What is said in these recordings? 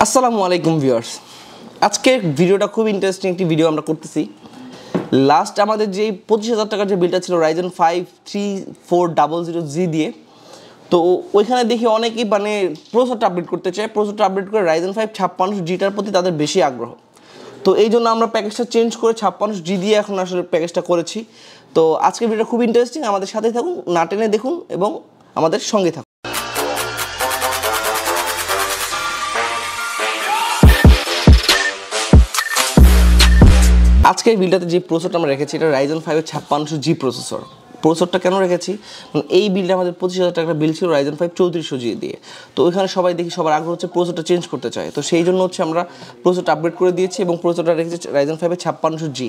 আসসালামু আলাইকুম ভিউয়ার্স, আজকে ভিডিওটা খুব ইন্টারেস্টিং একটি ভিডিও আমরা করতেছি। লাস্ট আমাদের যে 25,000 টাকার যে বিলটা ছিল Ryzen 5 3400G দিয়ে, তো ওইখানে দেখি অনেকেই প্রসেসরটা আপডেট করতে চায়। প্রসেসরটা আপডেট করে Ryzen 5 5600Gটার প্রতি তাদের বেশি আগ্রহ। তো এই জন্য আমরা প্যাকেজটা চেঞ্জ করে 5600G দিয়ে এখন আসলে প্যাকেজটা করেছি। তো আজকের ভিডিওটা খুব ইন্টারেস্টিং, আমাদের সাথেই থাকুন, না টেনে দেখুন এবং আমাদের সঙ্গে থাকুন। আজকের বিলটাতে যে প্রসেসরটা আমরা রেখেছি এটা Ryzen 5 5600G প্রসেসর। প্রসেসরটা কেন রেখেছি, এই বিলটা আমাদের 25,000 টাকার বিল ছিল Ryzen 5 3400G দিয়ে। তো ওইখানে সবাই দেখি সবার আগ্রহ হচ্ছে প্রসেসরটা চেঞ্জ করতে চায়, তো সেই জন্য হচ্ছে আমরা প্রসেসরটা আপগ্রেড করে দিয়েছি এবং প্রসেসরটা রেখেছি Ryzen 5 5600G।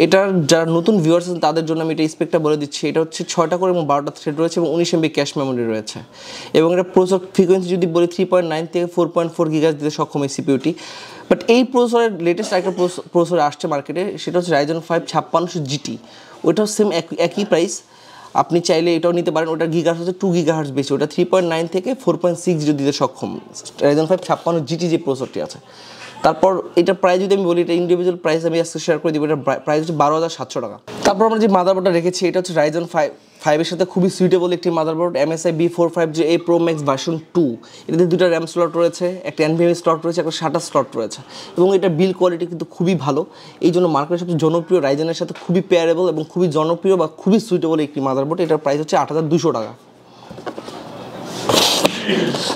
এটার যারা নতুন ভিউয়ার্স আছেন তাদের জন্য আমি এটা স্পেকটা বলে দিচ্ছি। এটা হচ্ছে 6টা করে এবং 12টা থ্রেড রয়েছে এবং 19 MB ক্যাশ মেমোরি রয়েছে। এবং এটা প্রসেসর ফ্রিকোয়েন্সি যদি বলি 3.9 থেকে 4.4 GHz দিতে সক্ষম এই সিপিইউটি। বাট এই প্রসেসরের লেটেস্ট একটা প্রসেসর আসছে মার্কেটে, সেটা হচ্ছে Ryzen 5 5600GT। ওইটাও সেম একই প্রাইস, আপনি চাইলে এটাও নিতে পারেন। ওটার গিগাহার্টজ হচ্ছে 2 GHz বেশি, ওটা 3.9 থেকে 4.6 দিতে সক্ষম Ryzen 5 5600GT যে প্রসেসরটি আছে। তারপর এটা প্রাইস যদি আমি বলি, এটা ইন্ডিভিজুয়াল প্রাইস আমি আজকে শেয়ার করে দিব। এটা প্রাইস হচ্ছে 12,700 টাকা। তারপর আমরা যে মাদারবোর্ডটা রেখেছি এটা হচ্ছে Ryzen 5 এর সাথে খুবই সুইটেবল একটি motherboard, MSI B45J Pro Max version 2। এটাতে দুটো র্যাম স্লট রয়েছে, একটা NVMe স্লট রয়েছে, একটা SATA স্লট রয়েছে এবং এটা বিল কোয়ালিটি কিন্তু খুবই ভালো। এই জন্য মার্কেটের সবচেয়ে জনপ্রিয় রাইজেনের সাথে খুবই পেয়ারেবল এবং খুবই জনপ্রিয় বা খুবই সুইটেবল একটি মাদারবোর্ড। এটার প্রাইস হচ্ছে 8,200 টাকা।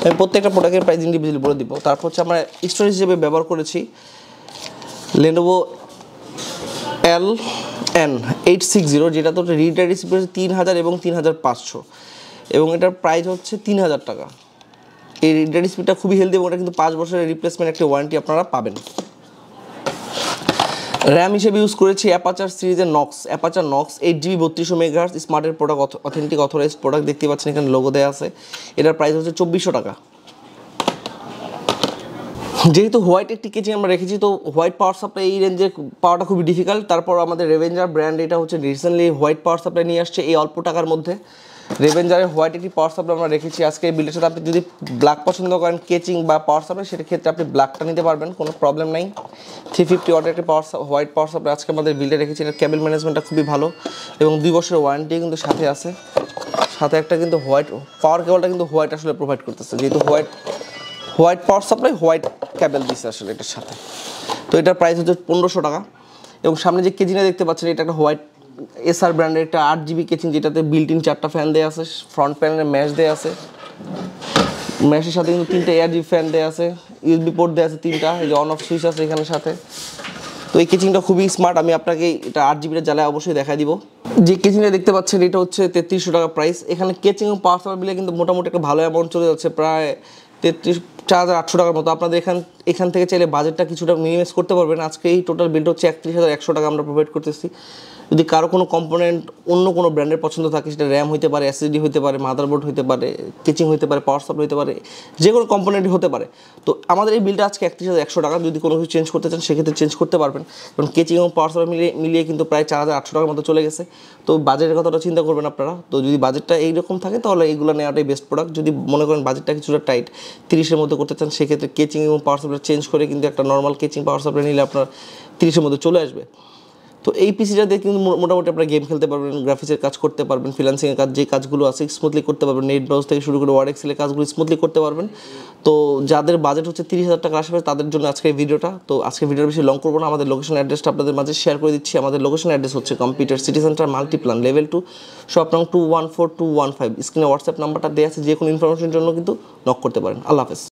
আমি প্রত্যেকটা প্রোডাক্টের প্রাইস ইন্ডিভিজুয়ালি বলে দিব। তারপর হচ্ছে আমরা স্টোরেজ হিসেবে ব্যবহার করেছি Lenovo LN860, যেটা তো রিড রাইট স্পিড হচ্ছে 3000 এবং 3500 এবং এটার প্রাইস হচ্ছে 3000 টাকা। এই রিড রাইট স্পিডটা খুবই হেলদি এবং এটা কিন্তু 5 বছরের রিপ্লেসমেন্ট একটা ওয়ারেন্টি আপনারা পাবেন। র্যাম হিসেবে ইউজ করেছি অ্যাপাচার সিরিজের অ্যাপাচার নক্স 8GB 3200 MHz স্মার্টের প্রোডাক্ট, অথেন্টিক অথরাইজড প্রোডাক্ট দেখতে পাচ্ছেন, এখানে লোগো দেওয়া আছে। এটার প্রাইস হচ্ছে 2400 টাকা। যেহেতু হোয়াইট একটি কেচিং আমরা রেখেছি, তো হোয়াইট পাওয়ার সাপ্লাই এই রেঞ্জে পাওয়াটা খুবই ডিফিকাল্ট। তারপর আমাদের রেভেঞ্জার ব্র্যান্ড, এটা হচ্ছে রিসেন্টলি হোয়াইট পাওয়ার সাপ্লাই নিয়ে আসছে এই অল্প টাকার মধ্যে। রেভেঞ্জারের হোয়াইট একটি পাওয়ার সাপ্লাই আমরা রেখেছি। আজকে এই বিলের সাথে আপনি যদি ব্ল্যাক পছন্দ করেন কেচিং বা পাওয়ার সাপ্লাই, সেটার ক্ষেত্রে আপনি ব্ল্যাকটা নিতে পারবেন, কোনো প্রবলেম নাই। 350 ওয়াটের একটি হোয়াইট পাওয়ার সাপ্লাই আজকে আমাদের বিলে রেখেছি। এটার কেবল ম্যানেজমেন্টটা খুবই ভালো এবং 2 বছরের ওয়ারেন্টি কিন্তু সাথে আছে। সাথে একটা কিন্তু হোয়াইট পাওয়ার কেবলটা কিন্তু হোয়াইট আসলে প্রোভাইড করতেছে, যেহেতু হোয়াইট পাওয়ার সাপ্লাই হোয়াইট কেবল দিচ্ছে আসলে এটার সাথে। তো এটার প্রাইস হচ্ছে 1500 টাকা। এবং সামনে যে কেচিংটা দেখতে পাচ্ছেন, এটা একটা হোয়াইট SR ব্র্যান্ডের একটা 8GB কেচিং, যেটাতে বিল্ট ইন 4টা ফ্যান দেওয়া আছে, ফ্রন্ট প্যানেলে ম্যাশ দেওয়া আছে, ম্যাশের সাথে কিন্তু 3টা ARGB ফ্যান দেওয়া আছে, USB পোর্ট দেওয়া আছে 3টা, এই যে অন অফ সুইচ আছে এখানের সাথে। তো এই কেচিংটা খুবই স্মার্ট, আমি আপনাকে এটা 8GBটা জ্বালায় অবশ্যই দেখাই দিব। যে কেচিংটা দেখতে পাচ্ছেন এটা হচ্ছে 3300 টাকা প্রাইস। এখানে কেচিং এবং পাওয়ার সাপ্লাই বিলে কিন্তু মোটামুটি একটা ভালো অ্যামাউন্ট চলে যাচ্ছে, প্রায় 4,800 টাকার মতো। আপনাদের এখান থেকে চাইলে বাজেটটা কিছুটা মিনিমাইজ করতে পারবেন। আজকে এই টোটাল বিলটা হচ্ছে 31,100 টাকা আমরা প্রোভাইড করতেছি। যদি কারো কোনো কম্পোনেন্ট অন্য কোনো ব্র্যান্ডের পছন্দ থাকে, সেটা র্যাম হতে পারে, SSD হতে পারে, মাদারবোর্ড হতে পারে, কেচিং হতে পারে, পাওয়ার সাপ্লাই হতে পারে, যে কোনো কম্পোনেন্টই হতে পারে। তো আমাদের এই বিলটা আজকে 31,100 টাকা। যদি কোনো কিছু চেঞ্জ করতে চান সেক্ষেত্রে চেঞ্জ করতে পারবেন, কারণ কেচিং এবং পাওয়ার সাপ্লাই মিলিয়ে কিন্তু প্রায় 4,800 টাকার মতো চলে গেছে। তো বাজেটের কথাটা চিন্তা করবেন আপনারা। তো যদি বাজেটটা এইরকম থাকে তাহলে এইগুলো নেওয়াটাই বেস্ট প্রোডাক্ট। যদি মনে করেন বাজেটটা কিছুটা টাইট, 30-এর মধ্যে করতে চান, সেক্ষেত্রে কেচিং এবং পাওয়ার সাপ্লাই চেঞ্জ করে কিন্তু একটা নর্মাল কেচিং পাওয়ার সাপ্লাই নিলে আপনার 30-এর মধ্যে চলে আসবে। তো এই পিসিটা দিয়ে কিন্তু মোটামুটি আপনারা গেম খেলতে পারবেন, গ্রাফিক্সের কাজ করতে পারবেন, ফ্রিল্যান্সিংয়ের কাজ যে কাজগুলো আছে স্মুথলি করতে পারবেন, নেট ব্রাউজ থেকে শুরু করে ওয়ার্ড এক্সেলের কাজগুলো স্মুথলি করতে পারবেন। তো যাদের বাজেট হচ্ছে 30,000 টাকার আশেপাশে, তাদের জন্য আজকে এই ভিডিওটা। তো আজকে ভিডিওটা বেশি লং করবো না, আমাদের লোকেশন অ্যাড্রেসটা আপনাদের মাঝে শেয়ার করে দিচ্ছি। আমাদের লোকেশন অ্যাড্রেস হচ্ছে computer city centre Multiplan level 2, shop নং 214215। স্ক্রিনে হোয়াটসঅ্যাপ নাম্বারটা দেওয়া আছে, যে কোনো ইনফরমেশনের জন্য কিন্তু নক করতে পারেন। আল্লাহ হাফেজ।